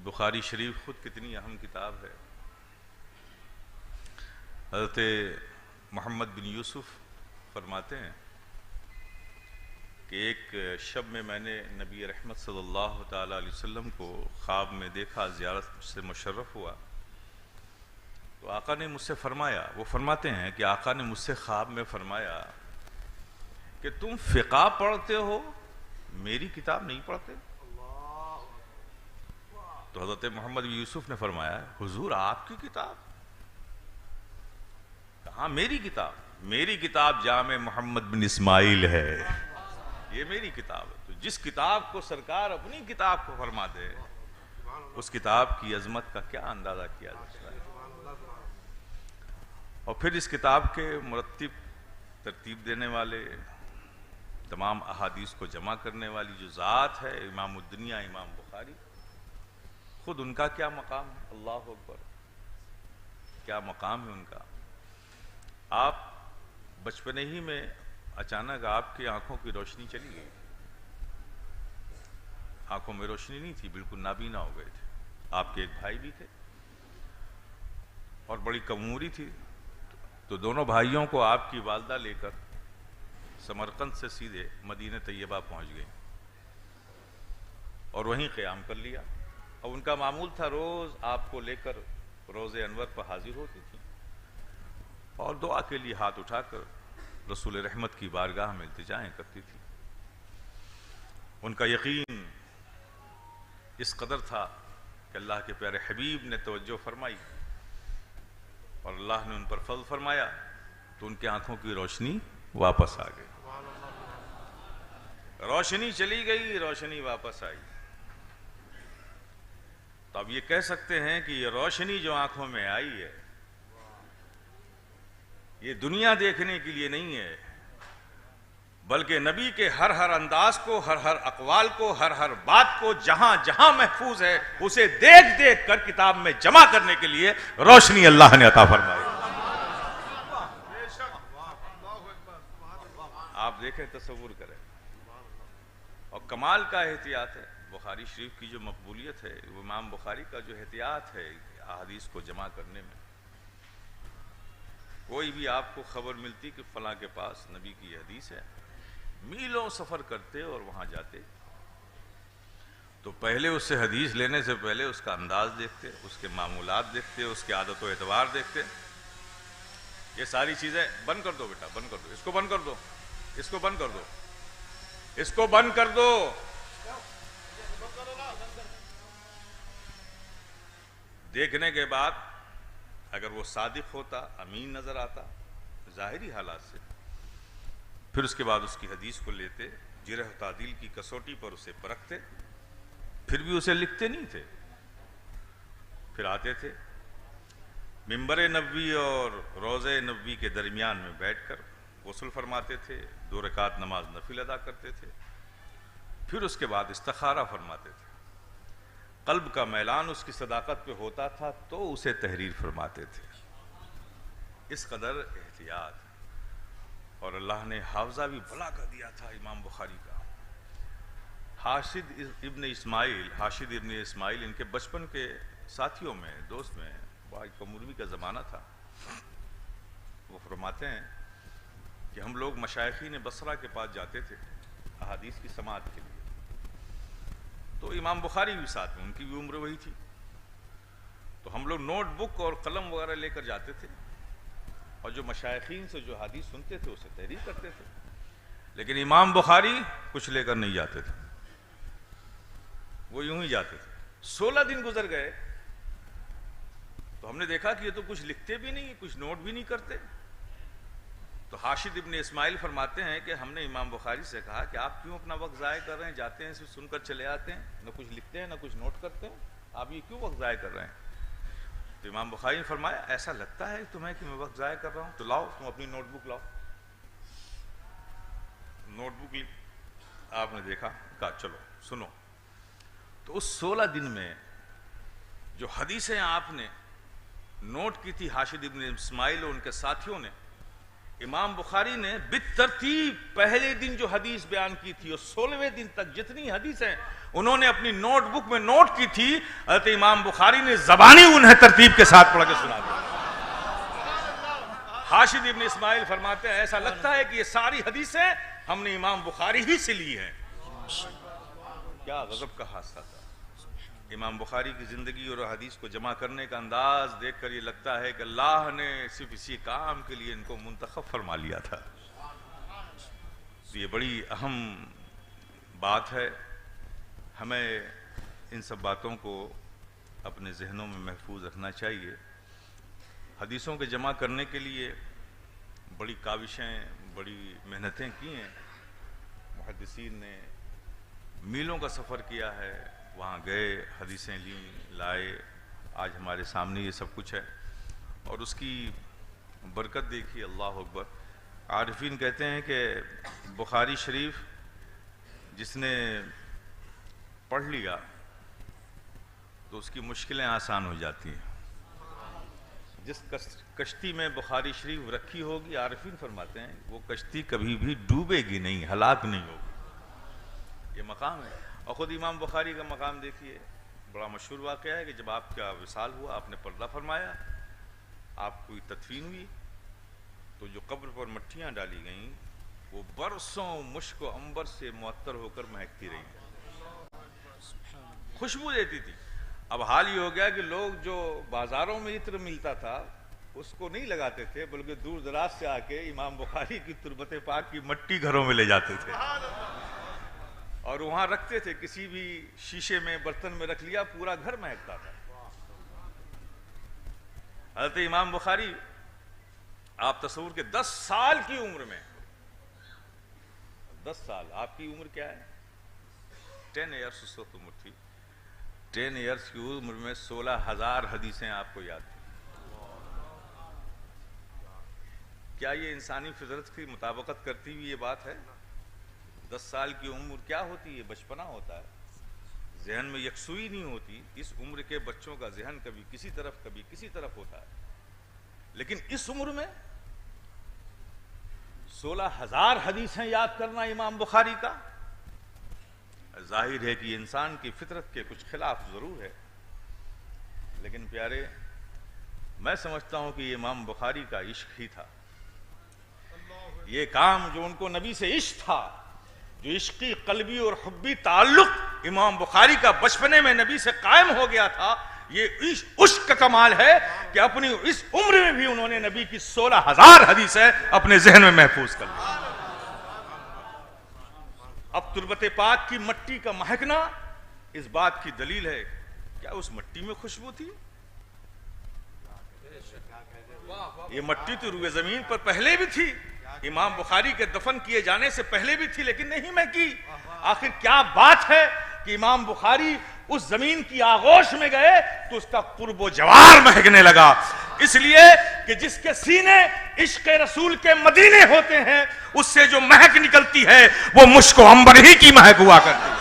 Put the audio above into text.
بخاری شریف خود کتنی اہم کتاب ہے۔ حضرت محمد بن یوسف فرماتے ہیں کہ ایک شب میں نے نبی رحمت صلی اللہ تعالیٰ علیہ وسلم کو خواب میں دیکھا، زیارت سے مشرف ہوا تو آقا نے مجھ سے فرمایا، وہ فرماتے ہیں کہ آقا نے مجھ سے خواب میں فرمایا کہ تم فقہ پڑھتے ہو، میری کتاب نہیں پڑھتے؟ تو حضرت محمد بن یوسف نے فرمایا، حضور آپ کی کتاب؟ کہاں میری کتاب؟ میری کتاب جامع محمد بن اسماعیل ہے، یہ میری کتاب ہے۔ تو جس کتاب کو سرکار اپنی کتاب کو فرما دے، اس کتاب کی عظمت کا کیا اندازہ کیا جا سکتا ہے۔ اور پھر اس کتاب کے مرتب ترتیب دینے والے، تمام احادیث کو جمع کرنے والی جو ذات ہے امام الدنیا امام بخاری، خود ان کا کیا مقام ہے، اللہ اکبر، کیا مقام ہے ان کا۔ آپ بچپنے ہی میں اچانک آپ کی آنکھوں کی روشنی چلی گئی، آنکھوں میں روشنی نہیں تھی، بالکل نابینا ہو گئے تھے۔ آپ کے ایک بھائی بھی تھے اور بڑی کم عمری تھی، تو دونوں بھائیوں کو آپ کی والدہ لے کر سمرقند سے سیدھے مدینہ طیبہ پہنچ گئی اور وہیں قیام کر لیا۔ اور ان کا معمول تھا روز آپ کو لے کر روضہ انور پر حاضر ہوتی تھی اور دعا کے لیے ہاتھ اٹھا کر رسول رحمت کی بارگاہ میں التجائیں کرتی تھی۔ ان کا یقین اس قدر تھا کہ اللہ کے پیارے حبیب نے توجہ فرمائی اور اللہ نے ان پر فضل فرمایا تو ان کی آنکھوں کی روشنی واپس آ گئی۔ روشنی چلی گئی، روشنی واپس آئی۔ تو اب یہ کہہ سکتے ہیں کہ یہ روشنی جو آنکھوں میں آئی ہے، یہ دنیا دیکھنے کے لیے نہیں ہے، بلکہ نبی کے ہر ہر انداز کو، ہر ہر اقوال کو، ہر ہر بات کو جہاں جہاں محفوظ ہے اسے دیکھ دیکھ کر کتاب میں جمع کرنے کے لیے روشنی اللہ نے عطا فرمائی۔ آپ دیکھیں، تصور کریں، اور کمال کا احتیاط ہے بخاری شریف کی جو مقبولیت ہے، وہ امام بخاری کا جو احتیاط ہے احادیث کو جمع کرنے میں۔ کوئی بھی آپ کو خبر ملتی کہ فلاں کے پاس نبی کی حدیث ہے، میلوں سفر کرتے اور وہاں جاتے تو پہلے اس سے حدیث لینے سے پہلے اس کا انداز دیکھتے، اس کے معمولات دیکھتے، اس کے عادت و اعتبار دیکھتے۔ یہ ساری چیزیں بند کر دو بیٹا، بند کر دو، اس کو بند کر دو، اس کو بند کر دو، اس کو بند کر دو۔ دیکھنے کے بعد اگر وہ صادق ہوتا، امین نظر آتا ظاہری حالات سے، پھر اس کے بعد اس کی حدیث کو لیتے، جرح و تعدیل کی کسوٹی پر اسے پرکھتے، پھر بھی اسے لکھتے نہیں تھے، پھر آتے تھے منبر نبوی اور روضہ نبوی کے درمیان میں بیٹھ کر غسل فرماتے تھے، 2 رکعت نماز نفل ادا کرتے تھے، پھر اس کے بعد استخارہ فرماتے تھے۔ قلب کا میلان اس کی صداقت پہ ہوتا تھا تو اسے تحریر فرماتے تھے۔ اس قدر احتیاط، اور اللہ نے حافظہ بھی بھلا کر دیا تھا امام بخاری کا۔ حاشد ابن اسماعیل ان کے بچپن کے ساتھیوں میں، دوست میں، بڑی کم عمری کا زمانہ تھا۔ وہ فرماتے ہیں کہ ہم لوگ مشائخین بصرہ کے پاس جاتے تھے احادیث کی سماعت کے لیے، تو امام بخاری بھی ساتھ میں، ان کی بھی عمر وہی تھی، تو ہم لوگ نوٹ بک اور قلم وغیرہ لے کر جاتے تھے اور جو مشائخین سے جو حدیث سنتے تھے اسے تحریر کرتے تھے، لیکن امام بخاری کچھ لے کر نہیں جاتے تھے، وہ یوں ہی جاتے تھے۔ 16 دن گزر گئے تو ہم نے دیکھا کہ یہ تو کچھ لکھتے بھی نہیں، کچھ نوٹ بھی نہیں کرتے۔ تو حاشد ابن اسماعیل فرماتے ہیں کہ ہم نے امام بخاری سے کہا کہ آپ کیوں اپنا وقت ضائع کر رہے ہیں، جاتے ہیں صرف سن کر چلے آتے ہیں، نہ کچھ لکھتے ہیں نہ کچھ نوٹ کرتے ہیں، آپ یہ کیوں وقت ضائع کر رہے ہیں؟ تو امام بخاری نے فرمایا، ایسا لگتا ہے تمہیں کہ میں وقت ضائع کر رہا ہوں تو لاؤ تم اپنی نوٹ بک لاؤ۔ نوٹ بک لی، آپ نے دیکھا، کہا چلو سنو۔ تو اس 16 دن میں جو حدیثیں آپ نے نوٹ کی تھی حاشد ابن اسماعیل اور ان کے ساتھیوں نے، امام بخاری نے بالترتیب پہلے دن جو حدیث بیان کی تھی اور 16ویں دن تک جتنی حدیثیں انہوں نے اپنی نوٹ بک میں نوٹ کی تھی، حضرت امام بخاری نے زبانی انہیں ترتیب کے ساتھ پڑھ کے سنا دیا۔ حاشد ابن اسماعیل فرماتے ہیں ایسا لگتا ہے کہ یہ ساری حدیثیں ہم نے امام بخاری ہی سے لی ہیں۔ کیا غضب کا حادثہ تھا! امام بخاری کی زندگی اور حدیث کو جمع کرنے کا انداز دیکھ کر یہ لگتا ہے کہ اللہ نے صرف اسی کام کے لیے ان کو منتخب فرما لیا تھا۔ تو یہ بڑی اہم بات ہے، ہمیں ان سب باتوں کو اپنے ذہنوں میں محفوظ رکھنا چاہیے۔ حدیثوں کے جمع کرنے کے لیے بڑی کاوشیں، بڑی محنتیں کی ہیں، محدثین نے میلوں کا سفر کیا ہے، وہاں گئے، حدیثیں لیں، لائے، آج ہمارے سامنے یہ سب کچھ ہے اور اس کی برکت دیکھیے۔ اللہ اکبر۔ عارفین کہتے ہیں کہ بخاری شریف جس نے پڑھ لیا تو اس کی مشکلیں آسان ہو جاتی ہیں۔ جس کشتی میں بخاری شریف رکھی ہوگی، عارفین فرماتے ہیں وہ کشتی کبھی بھی ڈوبے گی نہیں، ہلاک نہیں ہوگی۔ یہ مقام ہے۔ اور خود امام بخاری کا مقام دیکھیے، بڑا مشہور واقعہ ہے کہ جب آپ کا وصال ہوا، آپ نے پردہ فرمایا، آپ کی تدفین ہوئی، تو جو قبر پر مٹیاں ڈالی گئیں وہ برسوں مشک و عنبر سے معطر ہو کر مہکتی رہی، خوشبو دیتی تھی۔ اب حال یہ ہو گیا کہ لوگ جو بازاروں میں عطر ملتا تھا اس کو نہیں لگاتے تھے، بلکہ دور دراز سے آ کے امام بخاری کی تربت پاک کی مٹی گھروں میں لے جاتے تھے اور وہاں رکھتے تھے، کسی بھی شیشے میں برتن میں رکھ لیا، پورا گھر مہکتا تھا۔ حضرت امام بخاری آپ تصور کے 10 سال کی عمر میں، 10 سال، آپ کی عمر کیا ہے؟ 10 ایئرس اس وقت عمر تھی، 10 ایئرس کی عمر میں 16,000 حدیثیں آپ کو یاد تھیں۔ کیا یہ انسانی فطرت کی مطابقت کرتی ہوئی یہ بات ہے؟ 10 سال کی عمر کیا ہوتی ہے؟ بچپنا ہوتا ہے، ذہن میں یکسوئی نہیں ہوتی۔ اس عمر کے بچوں کا ذہن کبھی کسی طرف کبھی کسی طرف ہوتا ہے، لیکن اس عمر میں 16,000 حدیثیں یاد کرنا امام بخاری کا، ظاہر ہے کہ انسان کی فطرت کے کچھ خلاف ضرور ہے، لیکن پیارے، میں سمجھتا ہوں کہ یہ امام بخاری کا عشق ہی تھا۔ یہ کام جو ان کو نبی سے عشق تھا، جو عشقی قلبی اور حبی تعلق امام بخاری کا بچپنے میں نبی سے قائم ہو گیا تھا، یہ عشق کا کمال ہے کہ اپنی اس عمر میں بھی انہوں نے نبی کی 16,000 حدیثیں اپنے ذہن میں محفوظ کر لی۔ اب تربت پاک کی مٹی کا مہکنا اس بات کی دلیل ہے، کیا اس مٹی میں خوشبو تھی؟ یہ مٹی تو روئے زمین پر پہلے بھی تھی، امام بخاری کے دفن کیے جانے سے پہلے بھی تھی، لیکن نہیں مہکی۔ آخر کیا بات ہے کہ امام بخاری اس زمین کی آغوش میں گئے تو اس کا قرب و جوار مہکنے لگا، اس لیے کہ جس کے سینے عشق رسول کے مدینے ہوتے ہیں اس سے جو مہک نکلتی ہے وہ مشک و عنبر ہی کی مہک ہوا کرتی ہے۔